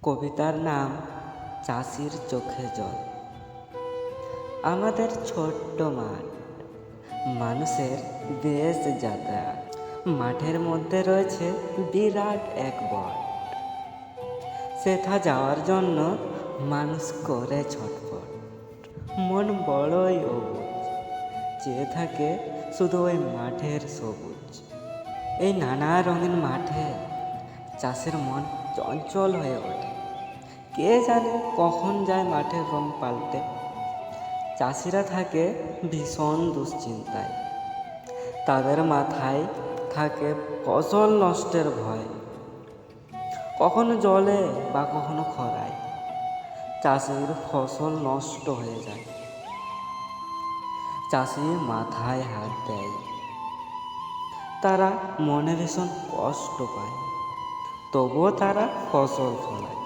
কবিতার নাম চাষির চোখে জল। আমাদের ছোট্ট মাঠ, মানুষের বেশ যাতায়াত। মাঠের মধ্যে রয়েছে বিরাট এক বট, সেথা যাওয়ার জন্য মানুষ করে ছটফট। মন বড়ই অবুঝ, চেয়ে থাকে শুধু ওই মাঠের সবুজ। এই নানা রঙিন মাঠে চাষের মন চঞ্চল হয়ে ওঠে। কে জানে কখন যায় মাঠের রং পাল্টে। চাষিরা থাকে ভীষণ দুশ্চিন্তায়, তাদের মাথায় থাকে ফসল নষ্টের ভয়। কখনো জলে বা কখনো খরায় চাষির ফসল নষ্ট হয়ে যায়। চাষি মাথায় হাত দেয়, তারা মনে ভীষণ কষ্ট পায়, তবুও তারা ফসল ফলায়।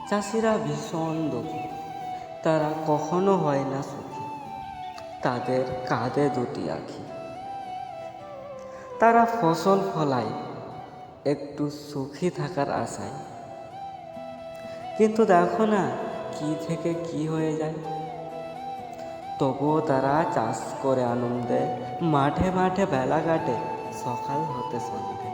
চাষিরা ভীষণ দুঃখী, তারা কখনো হয় না সুখী, তাদের কাঁধে দুটি আঁখি। তারা ফসল ফলায় একটু সুখী থাকার আশায়, কিন্তু দেখো না কি থেকে কি হয়ে যায়। তবুও তারা চাষ করে আনন্দে মাঠে মাঠে বেলা কাটে সকাল হতে সন্ধে।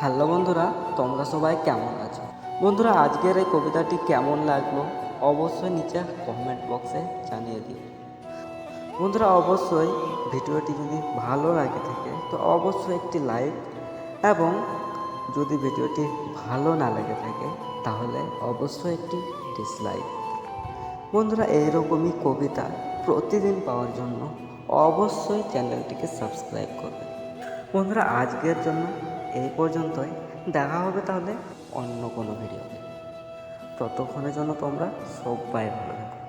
হ্যালো বন্ধুরা, তোমরা সবাই কেমন আছো? বন্ধুরা, আজকের এই কবিতাটি কেমন লাগলো অবশ্যই নিচে কমেন্ট বক্সে জানিয়ে দিও। বন্ধুরা, অবশ্যই ভিডিওটি যদি ভালো লাগে থাকে তো অবশ্যই একটি লাইক, এবং যদি ভিডিওটি ভালো না লেগে থাকে তাহলে অবশ্যই একটি ডিসলাইক। বন্ধুরা, এইরকমই কবিতা প্রতিদিন পাওয়ার জন্য অবশ্যই চ্যানেলটিকে সাবস্ক্রাইব করবে। বন্ধুরা, আজকের জন্য এই পর্যন্তই। দেখা হবে তাহলে অন্য কোনো ভিডিওতে। ততক্ষণের জন্য তোমরা সবাই ভালো থাকো।